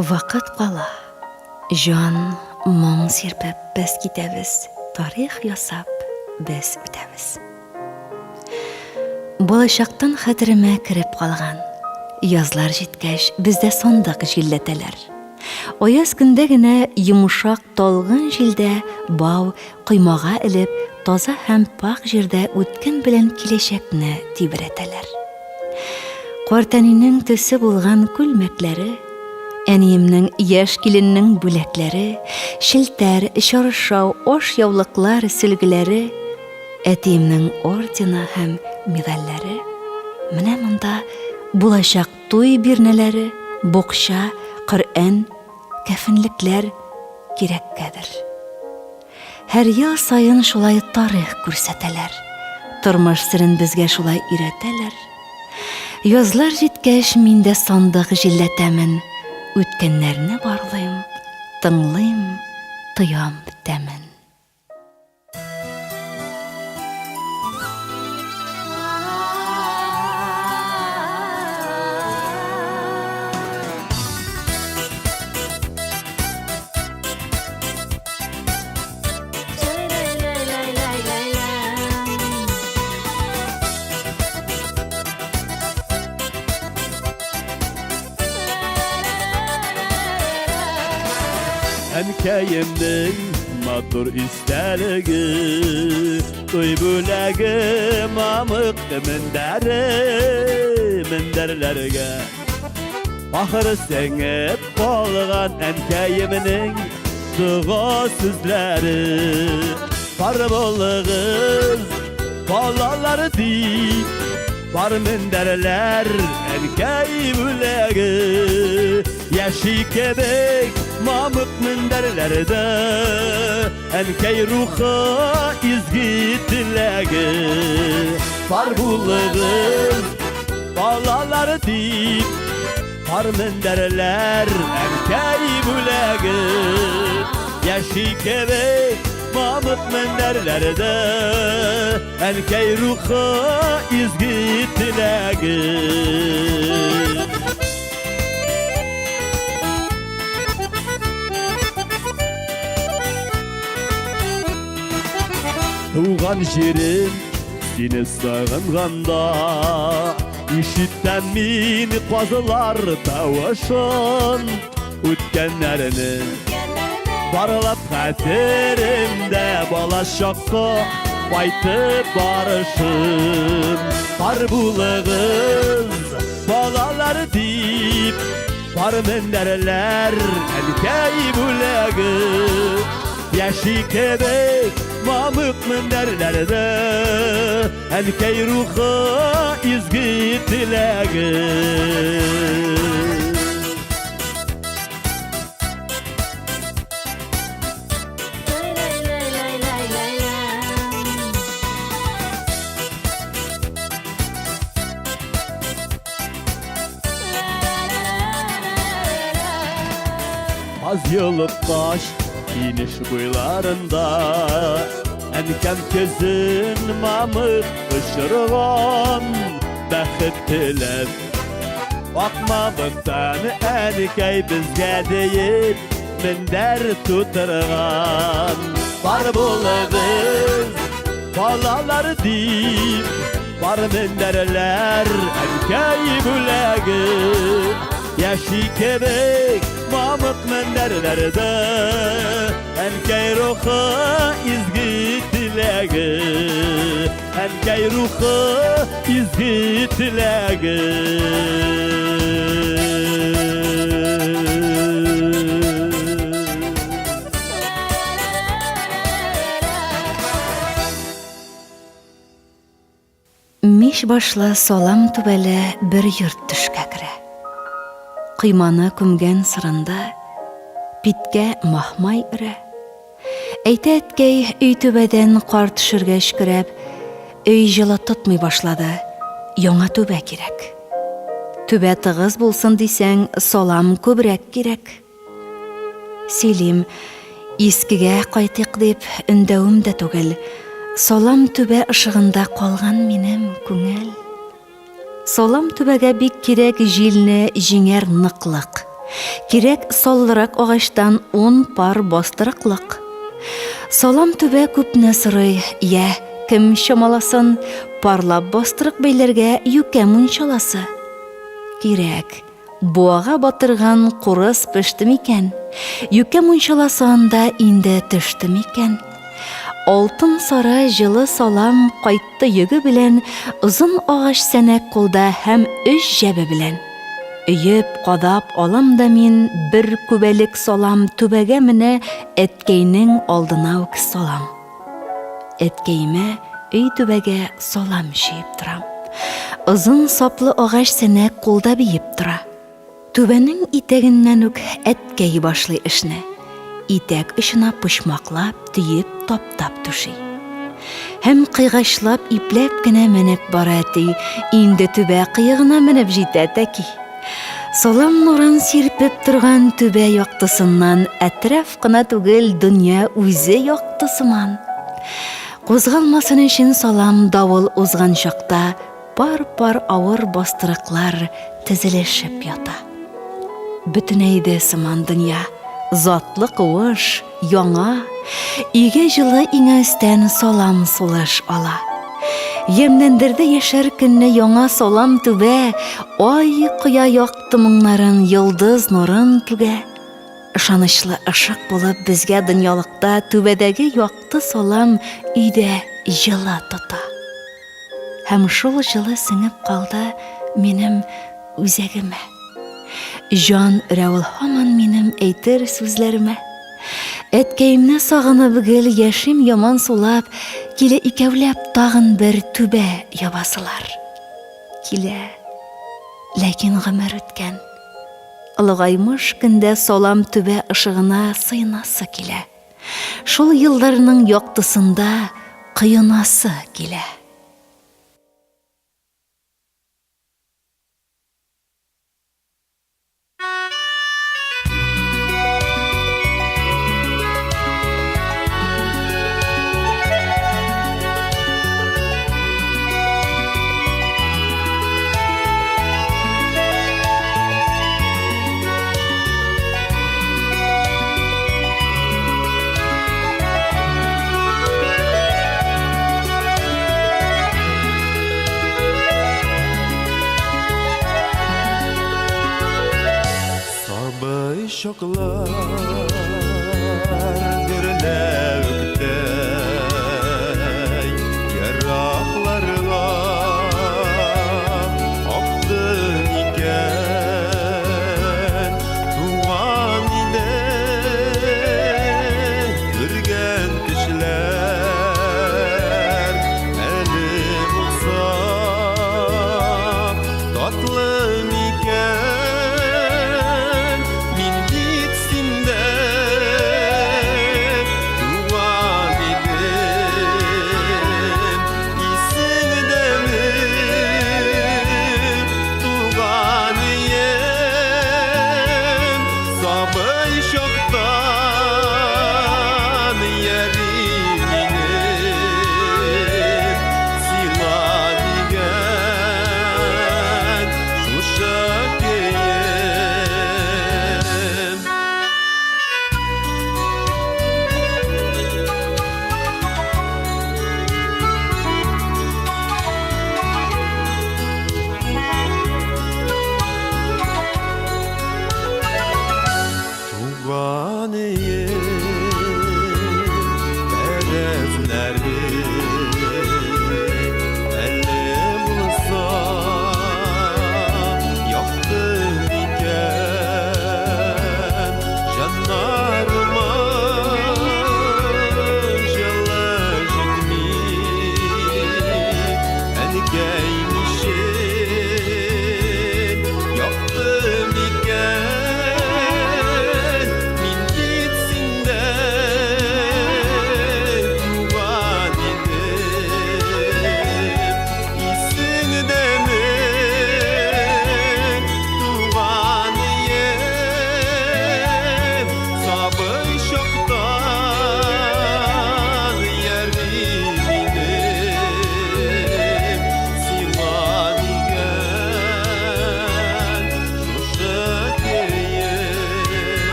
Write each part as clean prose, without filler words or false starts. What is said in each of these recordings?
Вақыт қала, жан моң серпіп біз кетеміз, тарих ясап біз өтеміз. Болашақтан хатырыма кіріп қалған, язлар жеткәш бізде сондық жилетелер. Ояз күнде генә йомшак талгын жилдә бау коймага илеп, таза һәм пак җирдә үткен белән киләчәкне тибрәтәләр. Картәнинең төсе булган күлмәкләре, әниемнең яшь киленнең бүләкләре, шелтәр, чаршау, аш яулыклар сөлгеләре, әтиемнең ордена һәм медальләре. Менә монда булачак туй бирнәләре, бокча, Коръән, кәфенлекләр кирәккәдер. Һәр ел сайын шулай тарих күрсәтәләр. Тормыш сирен безгә шулай өйрәтәләр. Язлар җиткәч мин дә сандык җилләтәмен. Үткәннәрне барлыйм, тыңлыйм, тоям тәмен. Әнкәйемнең матур истәлеге, туй бүләге, мамык мендәрләргә. Ахыры сеңеп калган әнкәйемнең дуга сүзләре. Бар булыгыз, балалар дип, бар мендәрләр әнкәй бүләге. Яши кебек мамык мендәрләрдә, әнкәй рухы изге теләге. Бар булыгыз, балалар дип, бар мендәрләр әнкәй бүләге. Яши кебек мамык мендәрләрдә, әнкәй рухы изге теләге. Туган җирем сине сагынганда, ишеттем мин казылар тавышын. Үткәннәрне барлап хәтеремдә, балачакка кайтып барышым. Бар булыгыз, балалар дип, бар мендәрләр әнкәй бүләге. Яши кебек мамык мендәрләрдә, әнкәй рухы изге теләге. Az yıllık taş iniş boylarında, әнкәм көзін мамык ышырған. Бәхет теләп акмабыктан әнкәй безгә дейіп мендәр тутырган. Бар булыгыз, балалар дип, бар мендәрләр әнкәй бүләге. Яши кебек мамык мендәрләрдә, әнкәй рухы изге теләге. Әнкәй рухы изге теләге. Миш башлы салам түбәле бер йорт төшкә керә. Кыйманы күмгән сырында биткә махмай өрә. Әйтә әткәй өй түбәдән кар төшергәч көрәп, өй җылы тотмый башлады, яңа түбә кирәк. Түбә тыгыз булсын дисәң, салам күбрәк кирәк. Сөйлим, искегә кайтыйк дип өндәвем дә түгел, салам түбә ышыгында калган минем күңел. Салам түбәгә бик кирәк җилне җиңәр ныклык, Кирәк саллырак агачтан 10 пар бастырыклык. Салам түбә күпне сырый, кем чамаласын, парлап бастырык бәйләргә юкә мунчаласы. Кирәк, буага батырган курыс пеште микән? Юкә мунчаласы анда инде төште микән? Алтын сары жылы салам кайтты йөге белән, озын агач сәнәк кулда һәм 3 җәбе белән. Өйеп, кадап алам да мин бер күбәлек салам түбәгә менә әткәйнең алдына үк салам. Әткәймә өй түбәгә салам җыеп торам. Озын саплы агач сәнәк кулда биеп тора. Түбәнең итәгеннән үк әткәй башлый эшне. Итәк очына пычмаклап, төеп, таптап түши. Һәм кыйгачлап, ипләп кенә менеп бара ти, инде түбә кыегына менеп җитә тәки. Салам нурын сирпеп торган түбә яктысыннан әтрәф кына түгел, дөнья үзе яктысыман. Кузгалмасын өчен салам давыл узган чакта пар-пар авыр бастырыклар тезелешеп ята. Бөтенәйде сыман дөнья, затлы куыш, яңа, иге жылы иңәстән салам сулыш ала. Емнендерде яшәр көнне яңа салам түбә, ай кыя якты моңнарын, йолдыз нурын түгә. Ышанычлы ышык булып безгә дөньялыкта түбәдәге якты салам өйдә җылы тота. Һәм шул җылы сеңеп калды минем үзәгемә. Җан рәвел һаман минем әйтер сүзләремә. Әткәйемне сагынып гел яшим яман сулап, килә икәүләп тагын бер түбә ябасылар. Килә, ләкин гомер үткән. Ылгаймыш көндә салам түбә ышыгына сыйнасы килә. Шул елларның яктысында кыйнасы килә. Şoklar gürlevkte yaraklarına aktın iken tuğan ile görgen kişiler elim uzak tatlı iken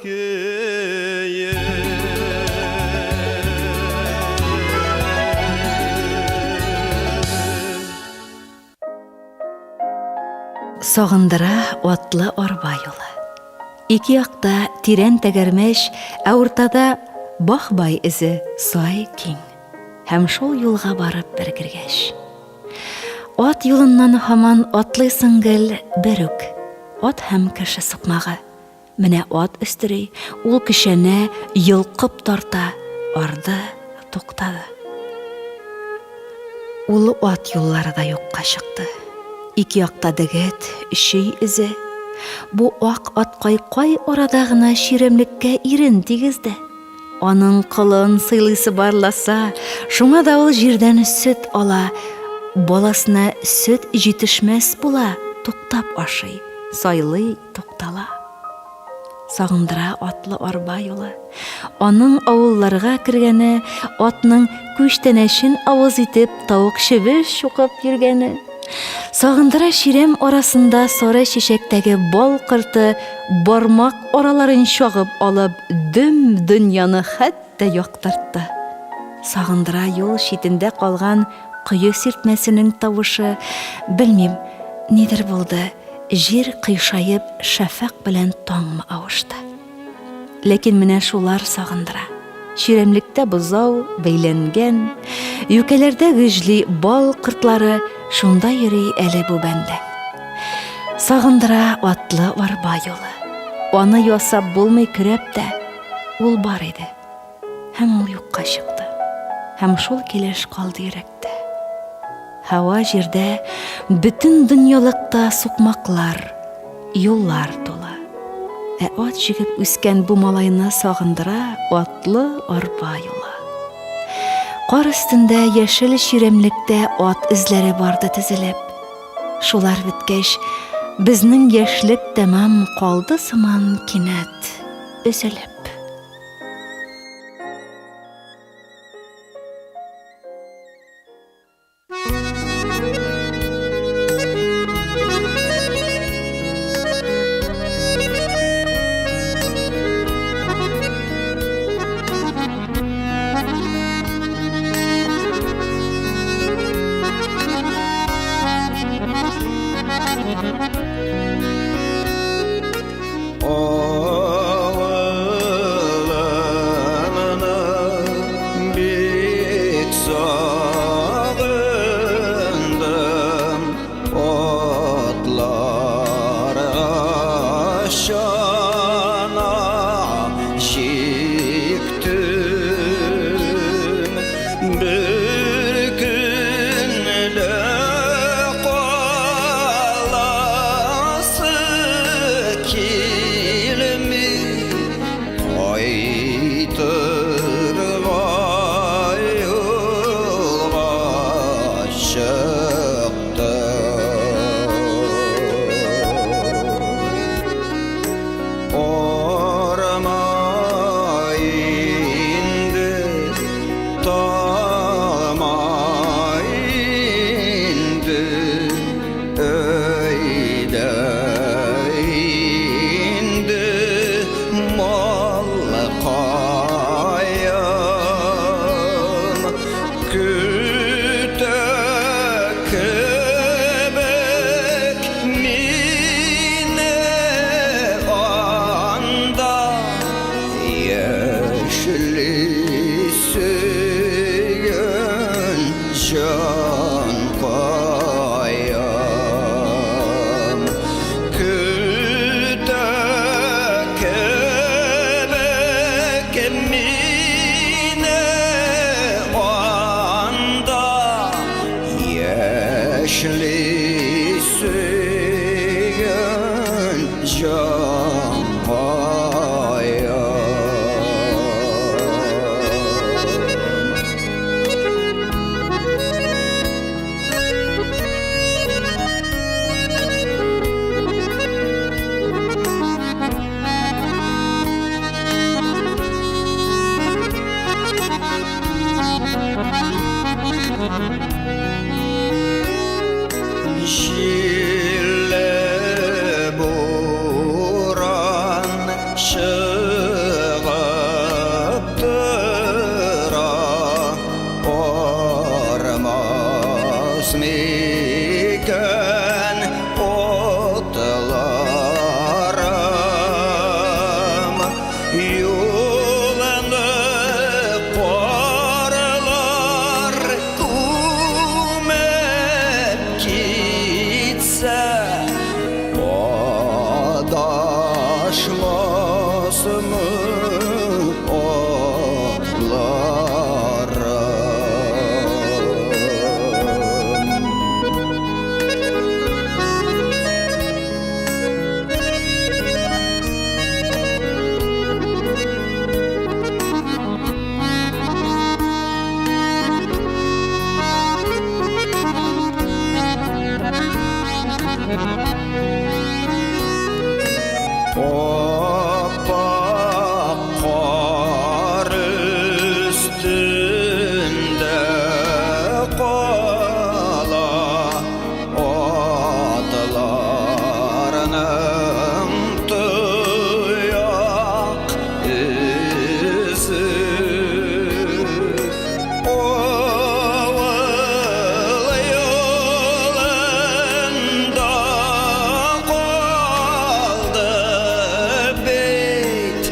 keye Сағындыра атлы арба юлы. Ике якта тирән тәгәрмәш, ә уртада бахбай изе сай киң. Һәм шул юлга барып бергергәч. Ат юлыннан һаман атлыйсың гел бер үк. Ат һәм кеше сукмагы. Менә ат өстери, ул кешене йылкып тарта, арды, туктады. Ул ат юллары да юкка чыкты. Ике якта дегет, шөй изе. Бу ак ат кай арада гына ширемлеккә ирен тигезде. Аның кылын сыйлыйсы барласа, шуңа да ул җирдән сөт ала, баласына сөт җитешмәс була, туктап ашый, сайлый, туктала. Сагындыра атлы арба юлы. Аның авылларга кергәне, атның күчтәнәшен авыз итеп тавык чебеш чукып йөргәне. Сагындыра ширем арасында сары чәчәктәге бал кырты бармак араларын чагып алып, дөм дөньяны хәтта яктыртты. Сагындыра юл читендә калган кое сиртмәсенең тавышы, белмим, нидер булды. Җир кыйшаеп, шәфәк белән таңмы авышты. Ләкин менә шулар сагындыра. Ширемлектә бозау бәйләнгән, юкәләрдә гыжли бал кыртлары шунда йөри әле бу бәндә. Сагындыра атлы арба юлы. Аны ясап булмый көрәп тә, ул бар иде. Һәм ул юкка чыкты. Һәм шул килеш калды йөрәктә. Һава җирдә бөтен дөньялыкта сукмаклар, юллар тула. Ә ат җигеп үскән бу малайны сагындыра атлы арба юлы. Кар өстендә яшел ширемлектә ат эзләре барды тезелеп. Шулар биткәч, безнең яшьлек тәмам калды сыман кинәт өзелеп. Oğlanına bik sağındım, otlar aşana jiktim. Bir günde qalası kilmi qaytırğay yolga çıktı. Ormayındı, tağmayındı, öyle indi mal kayın. Kütük kebek mine anda, yeşilli suyun can koyan. Kütük kebek mine anda, yeşilli suyun can koyan. Jille bor miken otlarım yulanıp paralar kumep gitse adaşmaz mı Oppak kar üstünde kala otlarının tuyak izi oval yolunda kaldı beyt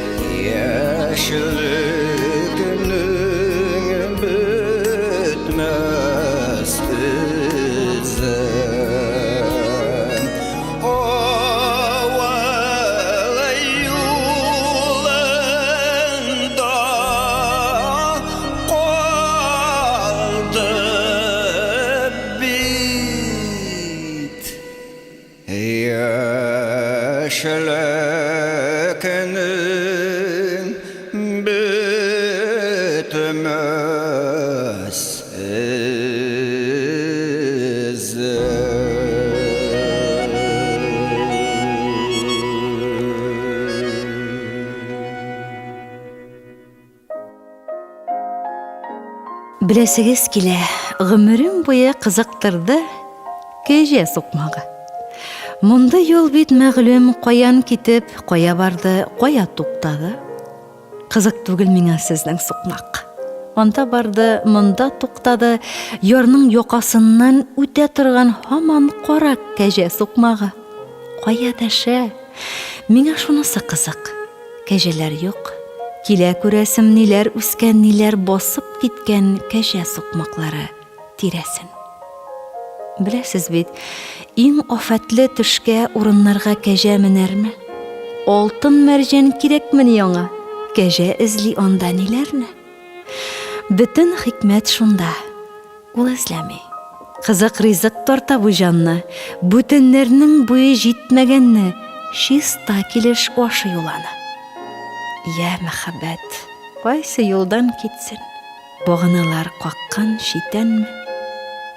yeşillikinin bitmez izi oval yolunda kaldı beyt yeşillikinin bitmez izi. Білесігіз келе, ғымырым бойы қызықтырды кеже соқмағы. Мұнда yol бит мәғлүм қоян кетіп, қоя барды, қоя тоқтады. Қызық түгіл меңа сіздің соқмақ. Онда барды, мұнда тоқтады, yorның yoqасынан өте тұрған хаман қора кеже соқмағы. Қоя дәші, меңа шунысы қызық. Кежелер yok. Килә күрәсем ниләр үскән, ниләр басып киткән кәҗә соқмаклары тирәсен. Беләсез бит, иң афәтле төшкә урыннарга кәҗә менәрме? Алтын мәрҗән кирәкмени яңа? Кәҗә эзли анда ниләрне? Бөтен хикмәт шунда. Ул эзләми. Кызык ризык тарта бу җанны. Бүтәннәрнең буе җитмәгәнне чиста килеш ашы юланы. Я мәхәббәт, кайсы юлдан китсен? Баганалар каккан шитәнме?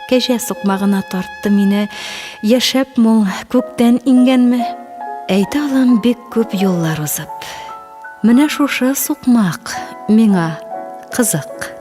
Кәҗә соқмагына тартты мине, яшәп мул күктән иңгәнме? Әйтә алам бик күп юллар узып. Менә шушы соқмак миңа кызык.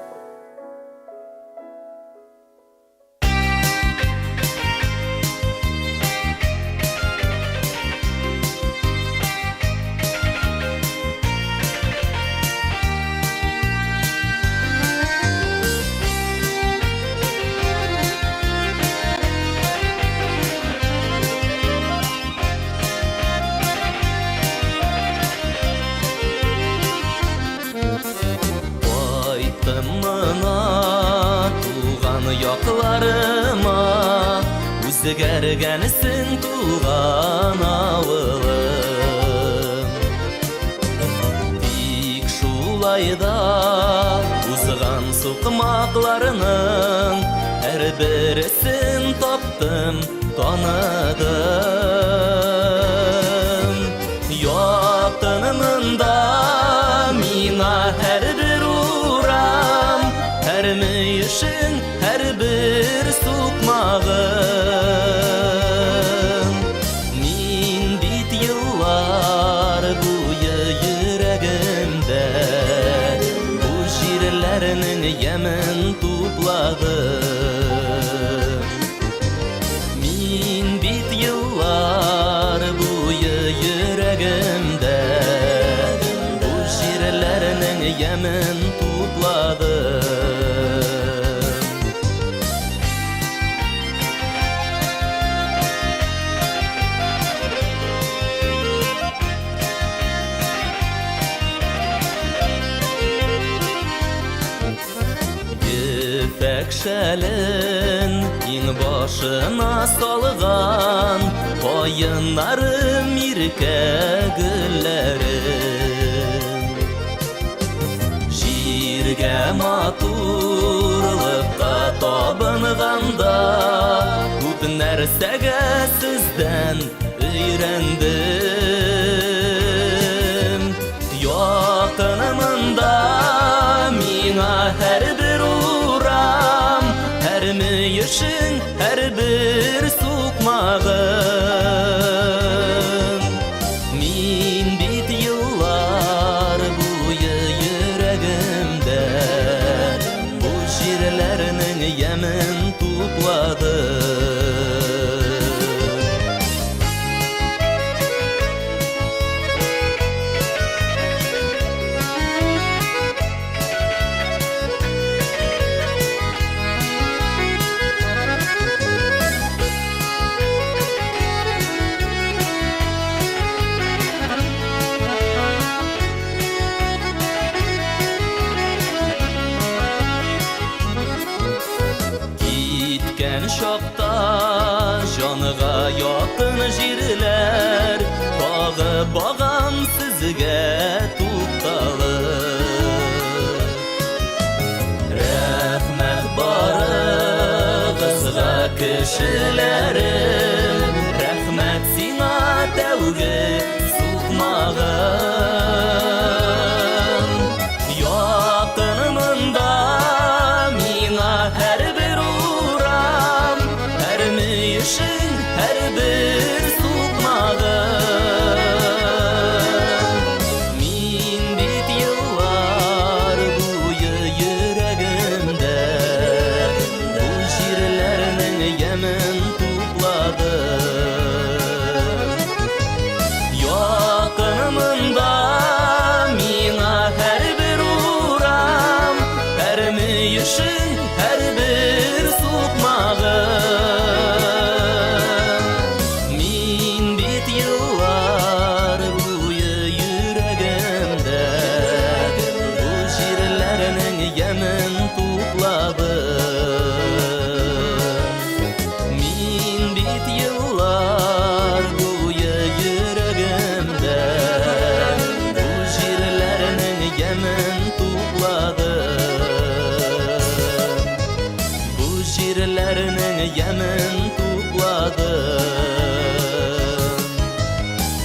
Якларыма үзгәргәнсең туган авылым. Бик шулай да узган соқмакларның һәрберсен таптым, таныдым. Якынымда миңа һәрбер урам, һәр мөешең һәрбер соқмағым. Мин бит еллар буе йөрәгемдә бу җирләрнең ямен тупладым. Мин бит еллар бәлін ең башына салған қойынарым ирке гүлләрім Жирге матурлыққа табынғанда көп нәрсәгә сездән өйрәндем Якынымында миңа һәр бер урам һәр мөешең һәр бер сукмагым Мин бит еллар буе йөрәгемдә бу җирләрнең ямен тупладым Шақта жаныға якын җирләр тагы багам сезгә тукталып Рәхмәт барыгызга кешеләрем Рәхмәт сиңа тәүге сукмагым Якынымында миңа һәр һәр бер сукмагым Мин бит еллар буе йөрәгемдә бу җирләрнең ямен тупладым Якынымында миңа һәр бер урам һәр мөешең һәр бер сукмагым Ямен тупладым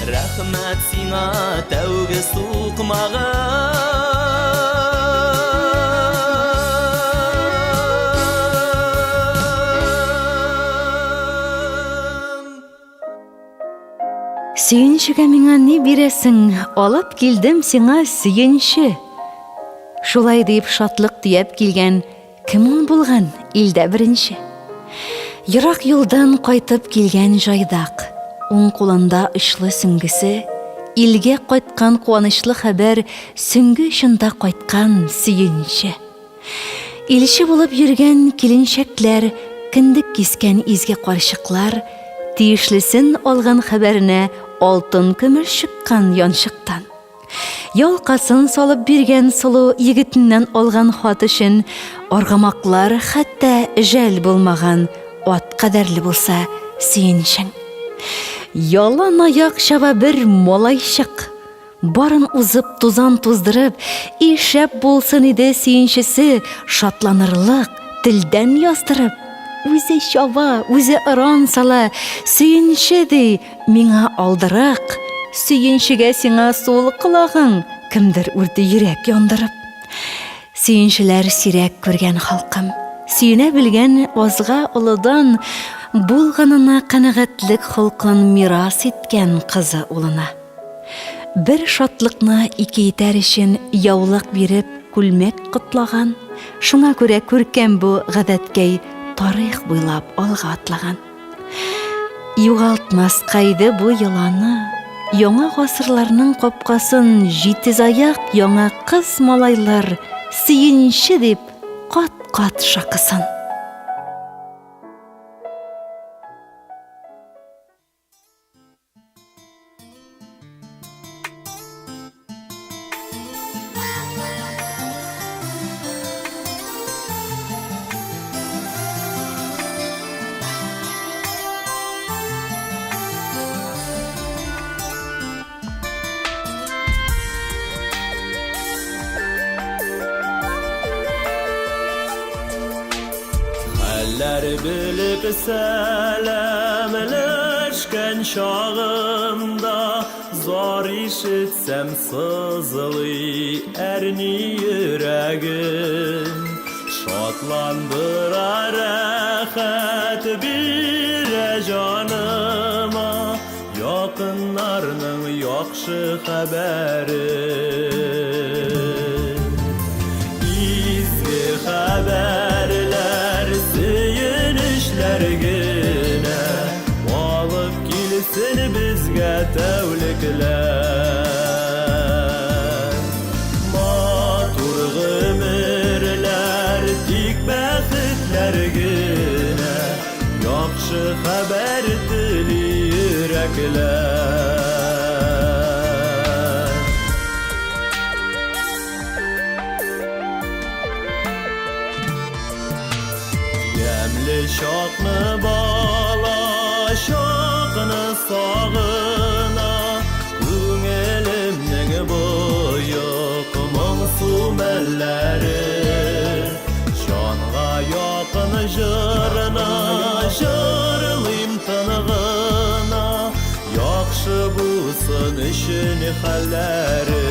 Рәхмәт сиңа тәүге сукмагым Сөйеншегә миңа ни бирәсең, алып килдем сиңа сөйенче. Шулай дип шатлык төяп килгән кем ул булган илдә беренче? Ерак юлдан кайтып килгән жайдак, уң кулында очлы сөңгесе, илгә кайткан куанычлы хәбәр сөңге очында кайткан сөйенче. Илче булып йөргән киленчәкләр, киндек кискән изге карчыклар, тиешлесен алган хәбәренә алтын көмеш чыккан янчыктан. Ялкасын салып биргән сылу егетеннән алган хат өчен аргамаклар хәтта жәл булмаган ат кадәрле булса сөенчең. Ялан аяк чаба бер малайчык, барын узып тузан туздырып, ишәп булсын иде сөенчесе шатланырлык телдән яздырып. Үзе чаба, үзе ыран сала, сөенче ди миңа алдырык, сөенчегә сиңа сул кылагың, кемдер үрде йөрәк яндырып. Сөенчеләр сирәк күргән халкым, сөенә белгән азга олыдан, булганына канәгатьлек холкын мирас иткән кызы улына. Бер шатлыкны ике итәр өчен яулык биреп күлмәк кытлаган, шуңа күрә күркәм бу гадәткәй тарих буйлап алга атлаган. Югалтмаска иде бу йыланы, яңа гасырларның капкасын җитез аяк яңа кыз малайлар сөенче дип кат-кат шакысын. біліп сәлемләшкән шағымда, зар ишетсәм сызылый әрни йөрәгем. Шатландыра, рәхәт бирә җаныма, якыннарның яхшы хәбәре. Изге хәбәрләр, сөенечләр генә, алып килсен безгә тәүлекләр. Матур гомерләр, тик бәхетләр генә, яхшы хәбәр тели йөрәкләр. Ямлы чакны бала, чакны сагына, күңелемнең боек моңсу мәлләре. Җанга якын җырына, җырлыйм тынгына, яхшы булсын өчен хәлләре.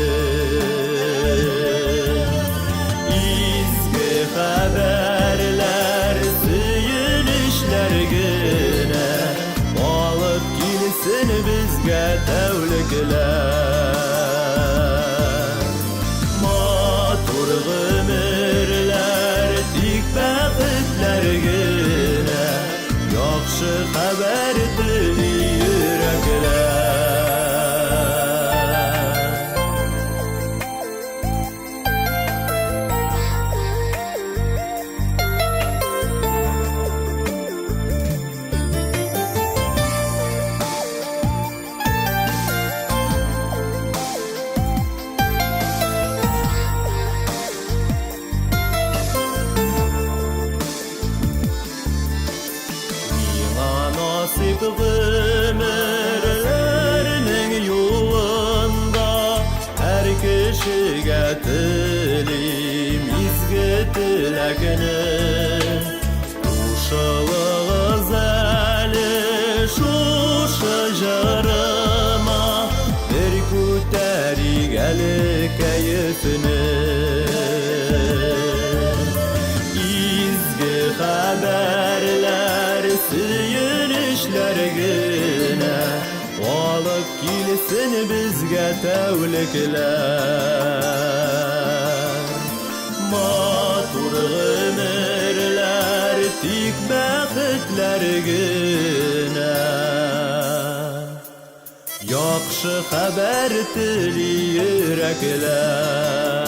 Изге хәбәрләр, сөенечләр генә, алып килсен безгә тәүлекләр. Матур гомерләр, тик бәхетләр генә, яхшы хәбәр тели йөрәкләр. Насип гомерләрнең юлында, һәр кешегә телим изге теләкне. Кушылыгыз әле шушы җырыма, бер күтәрик әле кәефне. Изге хәбәрләр, сөенечләр генә, алып килсен безгә тәүлекләр. Матур гомерләр, тик бәхетләр генә, яхшы хәбәр тели йөрәкләр.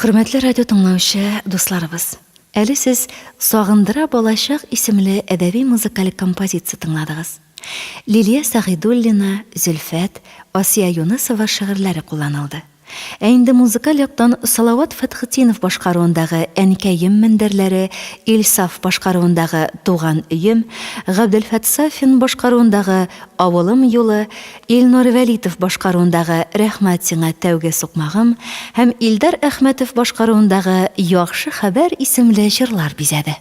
Хөрмәтле радио тыңлаучы дусларыбыз, әле сез «Сагындыра балачак» исемле әдәби музыкаль композиция тыңладыгыз. Лилия Сәгыйдуллина, Зөлфәт, Асия Юнысова шигырьләре кулланылды. Ә инде музыкаль яктан Салават Фәтхетдинов башкаруындагы «Әнкәем мендәрләре», Илсаф башкаруындагы «Туган өем», Габделфәт Сафин башкаруындагы «Авылым юлы», Илнур Вәлитов башкаруындагы «Рәхмәт сиңа тәүге сукмагым» һәм Илдар Әхмәтов башкаруындагы «Яхшы хәбәр» исемле җырлар бизәде.